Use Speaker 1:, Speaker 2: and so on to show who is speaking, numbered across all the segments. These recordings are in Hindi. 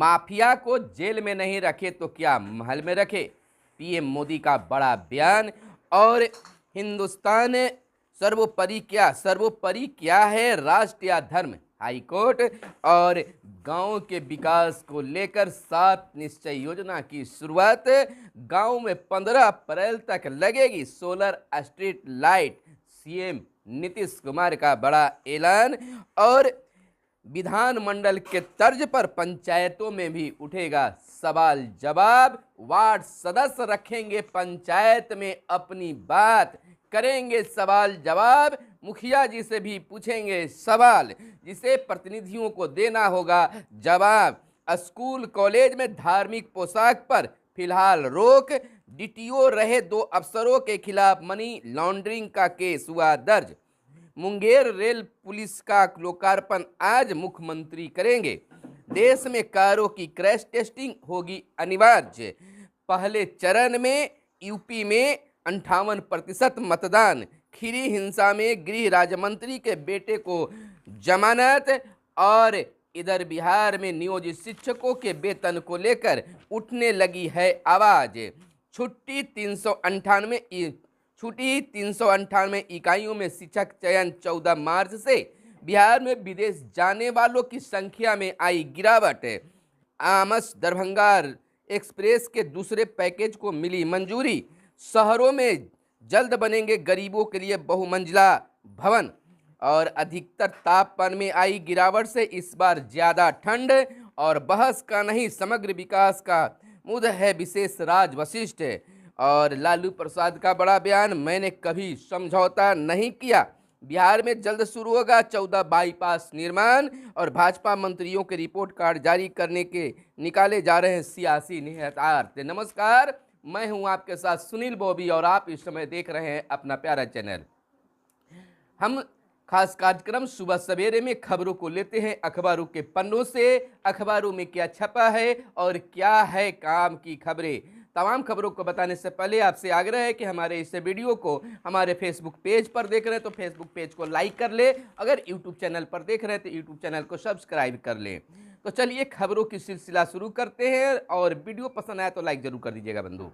Speaker 1: माफिया को जेल में नहीं रखे तो क्या महल में रखे, पीएम मोदी का बड़ा बयान। और हिंदुस्तान सर्वोपरि क्या है, राष्ट्र या धर्म, हाईकोर्ट। और गांव के विकास को लेकर 7 निश्चय योजना की शुरुआत। गांव में 15 अप्रैल तक लगेगी solar street light, CM Nitish Kumar का बड़ा ऐलान। और विधानमंडल के तर्ज पर पंचायतों में भी उठेगा सवाल जवाब, वार्ड सदस्य रखेंगे पंचायत में अपनी बात, करेंगे सवाल जवाब, मुखिया जी से भी पूछेंगे सवाल, जिसे प्रतिनिधियों को देना होगा जवाब। स्कूल कॉलेज में धार्मिक पोशाक पर फिलहाल रोक, डीटीओ रहे 2 अफसरों के खिलाफ मनी लॉन्ड्रिंग का केस हुआ दर्ज। मुंगेर रेल पुलिस का लोकार्पण आज मुख्यमंत्री करेंगे। देश में कारों की क्रैश टेस्टिंग होगी अनिवार्य। पहले चरण में यूपी में 58% मतदान। खीरी हिंसा में गृह राज्य मंत्री के बेटे को जमानत। और इधर बिहार में नियोजित शिक्षकों के वेतन को लेकर उठने लगी है आवाज। छुट्टी 398 इकाइयों में शिक्षक चयन 14 मार्च से। बिहार में विदेश जाने वालों की संख्या में आई गिरावट। आमस दरभंगा एक्सप्रेस के दूसरे पैकेज को मिली मंजूरी। शहरों में जल्द बनेंगे गरीबों के लिए बहुमंजिला भवन। और अधिकतर तापमान में आई गिरावट से इस बार ज्यादा ठंड। और बहस का नहीं, समग्र विकास का मुद्दा है विशेष राज वशिष्ठ। और लालू प्रसाद का बड़ा बयान, मैंने कभी समझौता नहीं किया। बिहार में जल्द शुरू होगा 14 बाईपास निर्माण। और भाजपा मंत्रियों के रिपोर्ट कार्ड जारी करने के निकाले जा रहे हैं सियासी निहितार्थ। नमस्कार, मैं हूं आपके साथ सुनील बॉबी और आप इस समय देख रहे हैं अपना प्यारा चैनल। हम खास कार्यक्रम सुबह सवेरे में खबरों को लेते हैं अखबारों के पन्नों से। अखबारों में क्या छपा है और क्या है काम की खबरें, तमाम खबरों को बताने से पहले आपसे आग्रह है कि हमारे इस वीडियो को हमारे फेसबुक पेज पर देख रहे हैं तो फेसबुक पेज को लाइक कर ले। अगर यूट्यूब चैनल पर देख रहे हैं तो यूट्यूब चैनल को सब्सक्राइब कर लें। तो चलिए खबरों की सिलसिला शुरू करते हैं। और वीडियो पसंद आया तो लाइक जरूर कर दीजिएगा बंधु।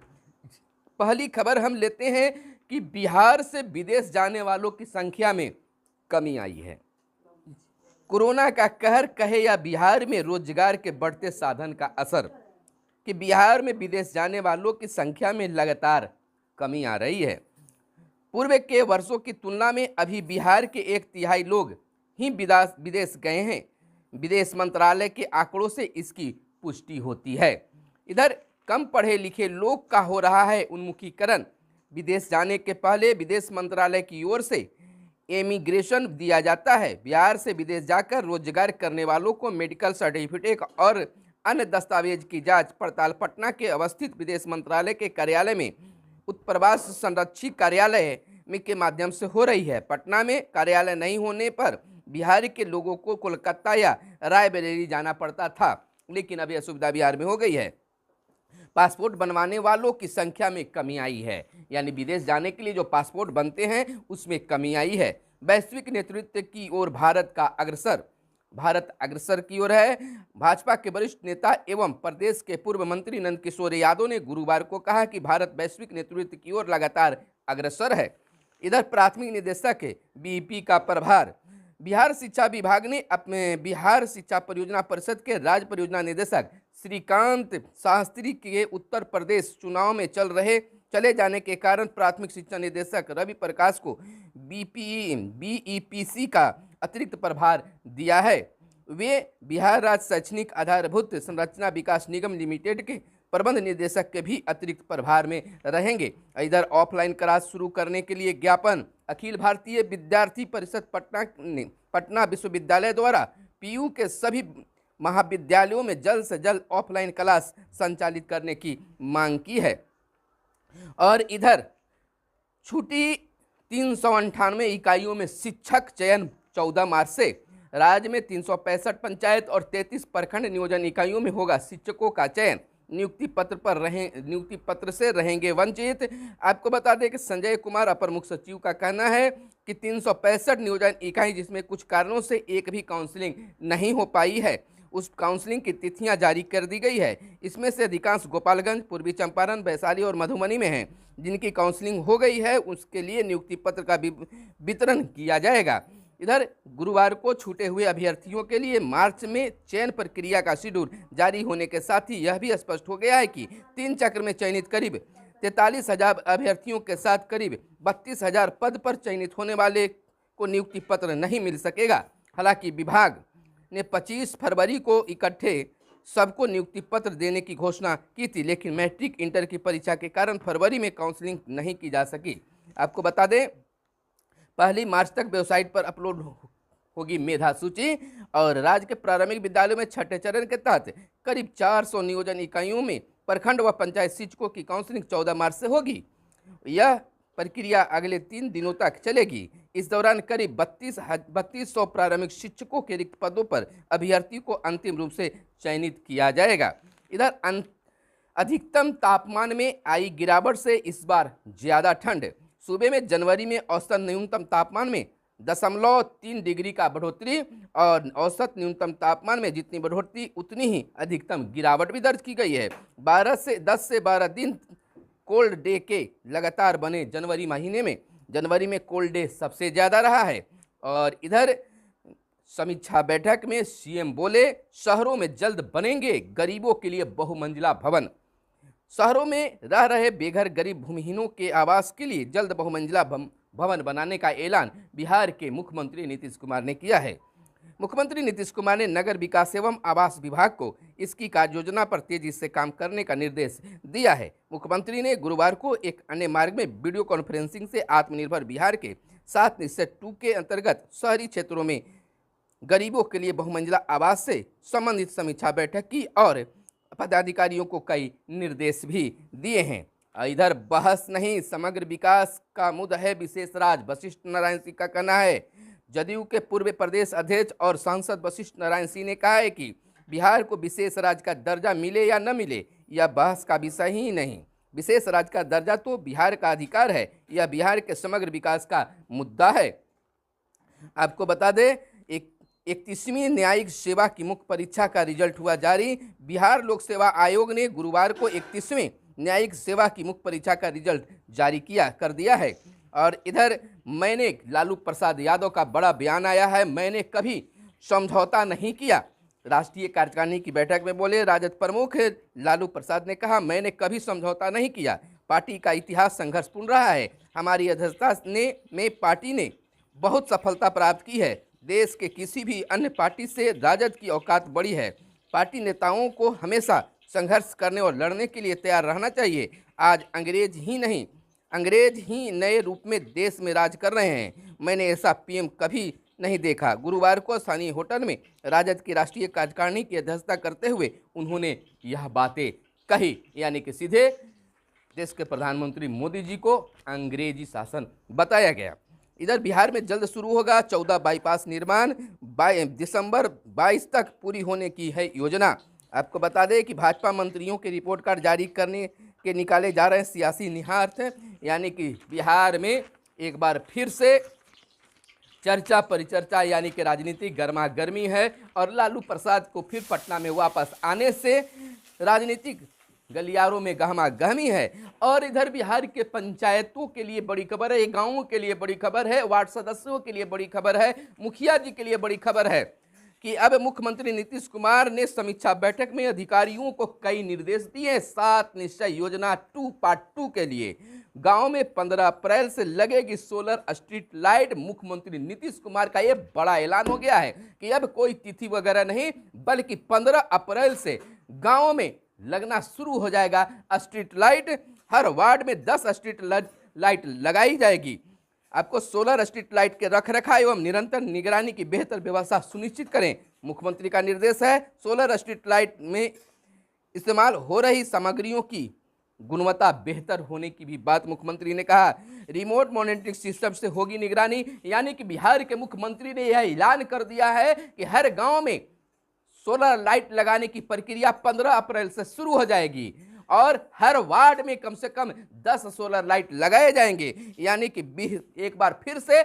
Speaker 1: पहली खबर हम लेते हैं कि बिहार से विदेश जाने वालों की संख्या में कमी आई है। कोरोना का कहर कहे या बिहार में रोजगार के बढ़ते साधन का असर, कि बिहार में विदेश जाने वालों की संख्या में लगातार कमी आ रही है। पूर्व के वर्षों की तुलना में अभी बिहार के 1/3 लोग ही विदेश गए हैं। विदेश मंत्रालय के आंकड़ों से इसकी पुष्टि होती है। इधर कम पढ़े लिखे लोग का हो रहा है उन्मुखीकरण। विदेश जाने के पहले विदेश मंत्रालय की ओर से इमिग्रेशन दिया जाता है। बिहार से विदेश जाकर रोजगार करने वालों को मेडिकल सर्टिफिकेट और अन्य दस्तावेज की जांच पड़ताल पटना के अवस्थित विदेश मंत्रालय के कार्यालय में उत्प्रवास संरक्षित कार्यालय में के माध्यम से हो रही है। पटना में कार्यालय नहीं होने पर बिहार के लोगों को कोलकाता या रायबरेली जाना पड़ता था, लेकिन अब यह सुविधा बिहार में हो गई है। पासपोर्ट बनवाने वालों की संख्या में कमी आई है, यानी विदेश जाने के लिए जो पासपोर्ट बनते हैं उसमें कमी आई है। वैश्विक नेतृत्व की ओर भारत अग्रसर की ओर है। भाजपा के वरिष्ठ नेता एवं प्रदेश के पूर्व मंत्री नंदकिशोर यादव ने गुरुवार को कहा कि भारत वैश्विक नेतृत्व की ओर लगातार अग्रसर है। इधर प्राथमिक निदेशक बीईपी का प्रभार बिहार शिक्षा विभाग ने अपने बिहार शिक्षा परियोजना परिषद के राज्य परियोजना निदेशक श्रीकांत शास्त्री के उत्तर प्रदेश चुनाव में चले जाने के कारण प्राथमिक शिक्षा निदेशक रवि प्रकाश को बीईपीसी का अतिरिक्त प्रभार दिया है। वे बिहार राज्य शैक्षणिक आधारभूत संरचना विकास निगम लिमिटेड के प्रबंध निदेशक के भी अतिरिक्त प्रभार में रहेंगे। इधर ऑफलाइन क्लास शुरू करने के लिए ज्ञापन। अखिल भारतीय विद्यार्थी परिषद पटना विश्वविद्यालय द्वारा पीयू के सभी महाविद्यालयों में जल्द से जल्द ऑफलाइन क्लास संचालित करने की मांग की है। और इधर छुट्टी 398 इकाइयों में शिक्षक चयन 14 मार्च से। राज्य में 365 पंचायत और 33 प्रखंड नियोजन इकाइयों में होगा शिक्षकों का चयन। नियुक्ति पत्र से रहेंगे वंचित। आपको बता दें कि संजय कुमार अपर मुख्य सचिव का कहना है कि 365 नियोजन इकाई जिसमें कुछ कारणों से एक भी काउंसलिंग नहीं हो पाई है, उस काउंसलिंग की तिथियां जारी कर दी गई है। इसमें से अधिकांश गोपालगंज, पूर्वी चंपारण, वैशाली और मधुबनी में हैं। जिनकी काउंसलिंग हो गई है उसके लिए नियुक्ति पत्र का वितरण किया जाएगा। इधर गुरुवार को छूटे हुए अभ्यर्थियों के लिए मार्च में चयन प्रक्रिया का शेड्यूल जारी होने के साथ ही यह भी स्पष्ट हो गया है कि 3 चक्र में चयनित करीब 43,000 अभ्यर्थियों के साथ करीब 32,000 पद पर चयनित होने वाले को नियुक्ति पत्र नहीं मिल सकेगा। हालांकि विभाग ने 25 फरवरी को इकट्ठे सबको नियुक्ति पत्र देने की घोषणा की थी, लेकिन मैट्रिक इंटर की परीक्षा के कारण फरवरी में काउंसलिंग नहीं की जा सकी। आपको बता दें, 1 मार्च तक वेबसाइट पर अपलोड होगी मेधा सूची और राज्य के प्रारंभिक विद्यालयों में छठे चरण के तहत करीब 400 नियोजन इकाइयों में प्रखंड व पंचायत शिक्षकों की काउंसलिंग 14 मार्च से होगी। यह प्रक्रिया अगले 3 दिनों तक चलेगी। इस दौरान करीब 3200 प्रारंभिक शिक्षकों के रिक्त पदों पर अभ्यर्थियों को अंतिम रूप से चयनित किया जाएगा। इधर अधिकतम तापमान में आई गिरावट से इस बार ज्यादा ठंड। सूबे में जनवरी में औसत न्यूनतम तापमान में 0.3 डिग्री का बढ़ोतरी और औसत न्यूनतम तापमान में जितनी बढ़ोतरी उतनी ही अधिकतम गिरावट भी दर्ज की गई है। 10 से 12 दिन कोल्ड डे के लगातार बने जनवरी महीने में जनवरी में कोल्ड डे सबसे ज़्यादा रहा है। और इधर समीक्षा बैठक में सीएम बोले, शहरों में जल्द बनेंगे गरीबों के लिए बहुमंजिला भवन। शहरों में रह रहे बेघर गरीब भूमिहीनों के आवास के लिए जल्द बहुमंजिला भवन बनाने का ऐलान बिहार के मुख्यमंत्री नीतीश कुमार ने किया है। मुख्यमंत्री नीतीश कुमार ने नगर विकास एवं आवास विभाग को इसकी कार्य योजना पर तेजी से काम करने का निर्देश दिया है। मुख्यमंत्री ने गुरुवार को एक अन्य मार्ग में वीडियो कॉन्फ्रेंसिंग से आत्मनिर्भर बिहार के 7 निश्चय 2 के अंतर्गत शहरी क्षेत्रों में गरीबों के लिए बहुमंजिला आवास से संबंधित समीक्षा बैठक की और पदाधिकारियों को कई निर्देश भी दिए हैं। इधर बहस नहीं, समग्र विकास का मुद्दा है विशेष राज, वशिष्ठ नारायण सिंह का कहना है। जदयू के पूर्व प्रदेश अध्यक्ष और सांसद वशिष्ठ नारायण सिंह ने कहा है कि बिहार को विशेष राज्य का दर्जा मिले या न मिले यह बहस का विषय ही नहीं। विशेष राज्य का दर्जा तो बिहार का अधिकार है, यह बिहार के समग्र विकास का मुद्दा है। आपको बता दें, 31वीं न्यायिक सेवा की मुख्य परीक्षा का रिजल्ट हुआ जारी। बिहार लोक सेवा आयोग ने गुरुवार को 31वीं न्यायिक सेवा की मुख्य परीक्षा का रिजल्ट जारी कर दिया है। और इधर लालू प्रसाद यादव का बड़ा बयान आया है, मैंने कभी समझौता नहीं किया। राष्ट्रीय कार्यकारिणी की बैठक में बोले राजद प्रमुख लालू प्रसाद ने कहा, मैंने कभी समझौता नहीं किया। पार्टी का इतिहास संघर्षपूर्ण रहा है। हमारी अध्यक्षता में पार्टी ने बहुत सफलता प्राप्त की है। देश के किसी भी अन्य पार्टी से राजद की औकात बड़ी है। पार्टी नेताओं को हमेशा संघर्ष करने और लड़ने के लिए तैयार रहना चाहिए। आज अंग्रेज ही नए रूप में देश में राज कर रहे हैं। मैंने ऐसा पीएम कभी नहीं देखा। गुरुवार को स्थानीय होटल में राजद की राष्ट्रीय कार्यकारिणी की अध्यक्षता करते हुए उन्होंने यह बातें कही, यानी कि सीधे देश के प्रधानमंत्री मोदी जी को अंग्रेजी शासन बताया गया। इधर बिहार में जल्द शुरू होगा 14 बाईपास निर्माण, दिसंबर 22 तक पूरी होने की है योजना। आपको बता दें कि भाजपा मंत्रियों के रिपोर्ट कार्ड जारी करने के निकाले जा रहे हैं सियासी निहार्थ, यानी कि बिहार में एक बार फिर से चर्चा परिचर्चा यानी कि राजनीतिक गर्मा गर्मी है और लालू प्रसाद को फिर पटना में वापस आने से राजनीतिक गलियारों में गहमा गहमी है। और इधर बिहार के पंचायतों के लिए बड़ी खबर है, गांवों के लिए बड़ी खबर है, वार्ड सदस्यों के लिए बड़ी खबर है, मुखिया जी के लिए बड़ी खबर है कि अब मुख्यमंत्री नीतीश कुमार ने समीक्षा बैठक में अधिकारियों को कई निर्देश दिए। 7 निश्चय योजना 2 पार्ट 2 के लिए गांव में 15 अप्रैल से लगेगी सोलर स्ट्रीट लाइट। मुख्यमंत्री नीतीश कुमार का यह बड़ा ऐलान हो गया है कि अब कोई तिथि वगैरह नहीं, बल्कि 15 अप्रैल से गांव में लगना शुरू हो जाएगा स्ट्रीट लाइट। हर वार्ड में 10 स्ट्रीट लाइट लगाई जाएगी। आपको सोलर स्ट्रीट लाइट के रखरखाव एवं निरंतर निगरानी की बेहतर व्यवस्था सुनिश्चित करें, मुख्यमंत्री का निर्देश है। सोलर स्ट्रीट लाइट में इस्तेमाल हो रही सामग्रियों की गुणवत्ता बेहतर होने की भी बात मुख्यमंत्री ने कहा। रिमोट मॉनिटरिंग सिस्टम से होगी निगरानी, यानी कि बिहार के मुख्यमंत्री ने यह ऐलान कर दिया है कि हर गांव में सोलर लाइट लगाने की प्रक्रिया 15 अप्रैल से शुरू हो जाएगी और हर वार्ड में कम से कम 10 सोलर लाइट लगाए जाएंगे। यानी कि एक बार फिर से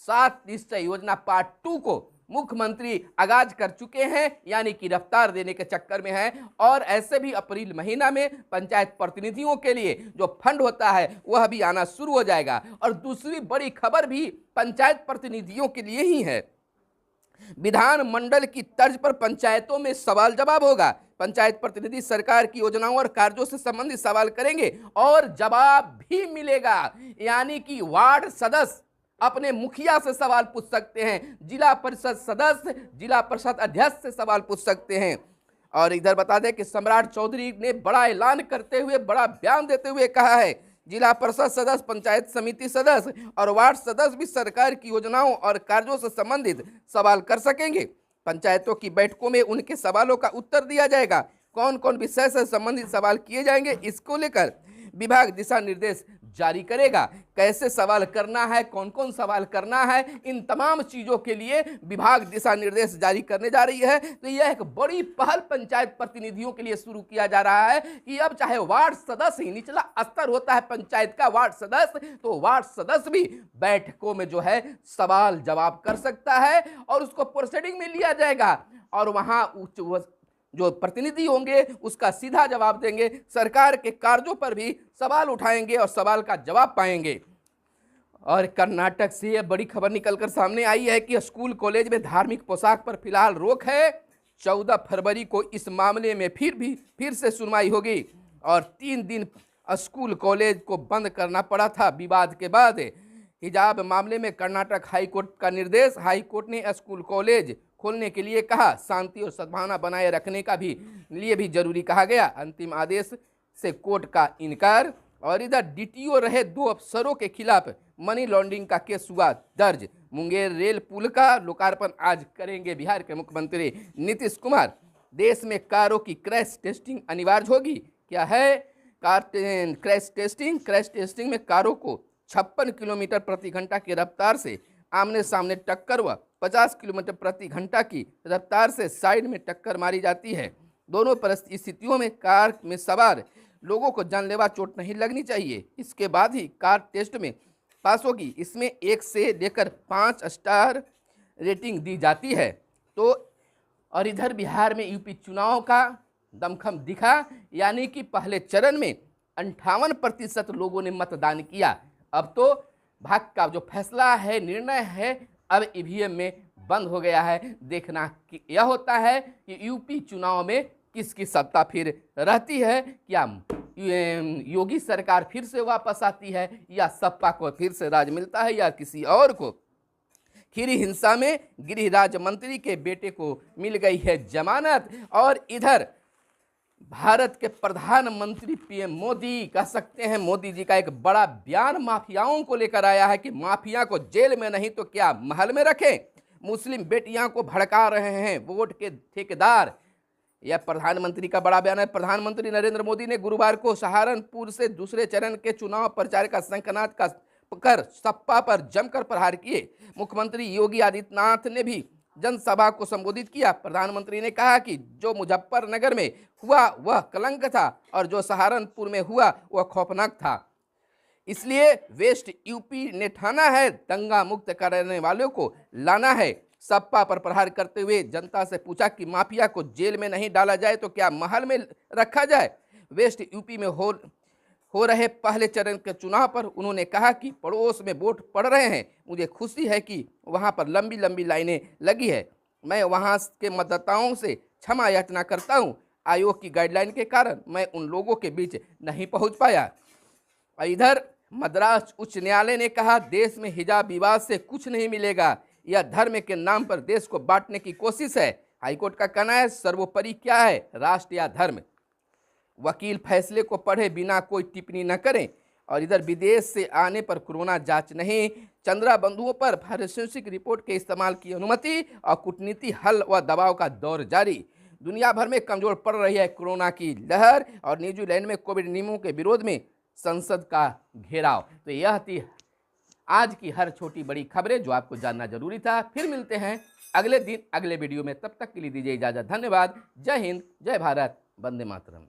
Speaker 1: 7 निश्चय योजना पार्ट 2 को मुख्यमंत्री आगाज कर चुके हैं, यानी कि रफ्तार देने के चक्कर में हैं। और ऐसे भी अप्रैल महीना में पंचायत प्रतिनिधियों के लिए जो फंड होता है वह भी आना शुरू हो जाएगा। और दूसरी बड़ी खबर भी पंचायत प्रतिनिधियों के लिए ही है। विधानमंडल की तर्ज पर पंचायतों में सवाल जवाब होगा। पंचायत प्रतिनिधि सरकार की योजनाओं और कार्यों से संबंधित सवाल करेंगे और जवाब भी मिलेगा। यानी कि वार्ड सदस्य अपने मुखिया से सवाल पूछ सकते हैं, जिला परिषद सदस्य जिला परिषद अध्यक्ष से सवाल पूछ सकते हैं। और इधर बता दें कि सम्राट चौधरी ने बड़ा ऐलान करते हुए, बड़ा बयान देते हुए कहा है, जिला परिषद सदस्य, पंचायत समिति सदस्य और वार्ड सदस्य भी सरकार की योजनाओं और कार्यों से संबंधित सवाल कर सकेंगे। पंचायतों की बैठकों में उनके सवालों का उत्तर दिया जाएगा। कौन कौन विषय से संबंधित सवाल किए जाएंगे, इसको लेकर विभाग दिशा निर्देश जारी करेगा। कैसे सवाल करना है, कौन कौन सवाल करना है, इन तमाम चीजों के लिए विभाग दिशा निर्देश जारी करने जा रही है। तो यह एक बड़ी पहल पंचायत प्रतिनिधियों के लिए शुरू किया जा रहा है कि अब चाहे वार्ड सदस्य ही, निचला स्तर होता है पंचायत का वार्ड सदस्य, तो वार्ड सदस्य भी बैठकों में जो है सवाल जवाब कर सकता है और उसको प्रोसीडिंग में लिया जाएगा और वहां जो प्रतिनिधि होंगे उसका सीधा जवाब देंगे। सरकार के कार्यों पर भी सवाल उठाएंगे और सवाल का जवाब पाएंगे। और कर्नाटक से यह बड़ी खबर निकलकर सामने आई है कि स्कूल कॉलेज में धार्मिक पोशाक पर फिलहाल रोक है। 14 फरवरी को इस मामले में फिर से सुनवाई होगी और 3 दिन स्कूल कॉलेज को बंद करना पड़ा था विवाद के बाद। हिजाब मामले में कर्नाटक हाईकोर्ट का निर्देश। हाईकोर्ट ने स्कूल कॉलेज खोलने के लिए कहा, शांति और सद्भावना बनाए रखने का भी जरूरी कहा गया। अंतिम आदेश से कोर्ट का इनकार। और इधर डीटीओ रहे 2 अफसरों के खिलाफ मनी लॉन्ड्रिंग का केस हुआ दर्ज। मुंगेर रेल पुल का लोकार्पण आज करेंगे बिहार के मुख्यमंत्री नीतीश कुमार। देश में कारों की क्रैश टेस्टिंग अनिवार्य होगी। क्या है क्रैश टेस्टिंग में कारों को 56 किलोमीटर प्रति घंटा की रफ्तार से आमने सामने टक्कर व 50 किलोमीटर प्रति घंटा की रफ्तार से साइड में टक्कर मारी जाती है। दोनों परिस्थितियों में कार में सवार लोगों को जानलेवा चोट नहीं लगनी चाहिए। इसके बाद ही कार टेस्ट में पास होगी। इसमें 1 से लेकर 5 स्टार रेटिंग दी जाती है। तो और इधर बिहार में यूपी चुनाव का दमखम दिखा, यानी कि पहले चरण में 58% लोगों ने मतदान किया। अब तो भाग का जो फैसला है, निर्णय है, अब ईवीएम में बंद हो गया है। देखना कि यह होता है कि यूपी चुनाव में किसकी सत्ता फिर रहती है। क्या योगी सरकार फिर से वापस आती है या सपा को फिर से राज मिलता है या किसी और को। खीरी हिंसा में गृह राज्य मंत्री के बेटे को मिल गई है जमानत। और इधर भारत के प्रधानमंत्री पीएम मोदी, कह सकते हैं मोदी जी का एक बड़ा बयान माफियाओं को लेकर आया है कि माफिया को जेल में नहीं तो क्या महल में रखें। मुस्लिम बेटियां को भड़का रहे हैं वोट के ठेकेदार। यह प्रधानमंत्री का बड़ा बयान है। प्रधानमंत्री नरेंद्र मोदी ने गुरुवार को सहारनपुर से दूसरे चरण के चुनाव प्रचार का शंखनाद कर सपा पर जमकर प्रहार किए। मुख्यमंत्री योगी आदित्यनाथ ने भी जनसभा को संबोधित किया। प्रधानमंत्री ने कहा कि जो मुजफ्फरनगर में हुआ वह कलंक था और जो सहारनपुर में हुआ वह खौफनाक था। इसलिए वेस्ट यूपी ने ठाना है दंगा मुक्त करने वालों को लाना है। सपा पर प्रहार करते हुए जनता से पूछा कि माफिया को जेल में नहीं डाला जाए तो क्या महल में रखा जाए। वेस्ट यूपी में हो रहे पहले चरण के चुनाव पर उन्होंने कहा कि पड़ोस में वोट पड़ रहे हैं। मुझे खुशी है कि वहां पर लंबी लंबी लाइनें लगी है। मैं वहां के मतदाताओं से क्षमा याचना करता हूं। आयोग की गाइडलाइन के कारण मैं उन लोगों के बीच नहीं पहुंच पाया। इधर मद्रास उच्च न्यायालय ने कहा देश में हिजाब विवाद से कुछ नहीं मिलेगा। यह धर्म के नाम पर देश को बांटने की कोशिश है। हाईकोर्ट का कहना है सर्वोपरि क्या है, राष्ट्र या धर्म। वकील फैसले को पढ़े बिना कोई टिप्पणी न करें। और इधर विदेश से आने पर कोरोना जांच नहीं। चंद्रा बंधुओं पर फॉरेंसिक रिपोर्ट के इस्तेमाल की अनुमति और कूटनीति हल व दबाव का दौर जारी। दुनिया भर में कमजोर पड़ रही है कोरोना की लहर और न्यूजीलैंड में कोविड नियमों के विरोध में संसद का घेराव। तो यह थी आज की हर छोटी बड़ी खबरें जो आपको जानना जरूरी था। फिर मिलते हैं अगले दिन अगले वीडियो में। तब तक के लिए दीजिए इजाजत। धन्यवाद। जय हिंद, जय भारत, वंदे मातरम।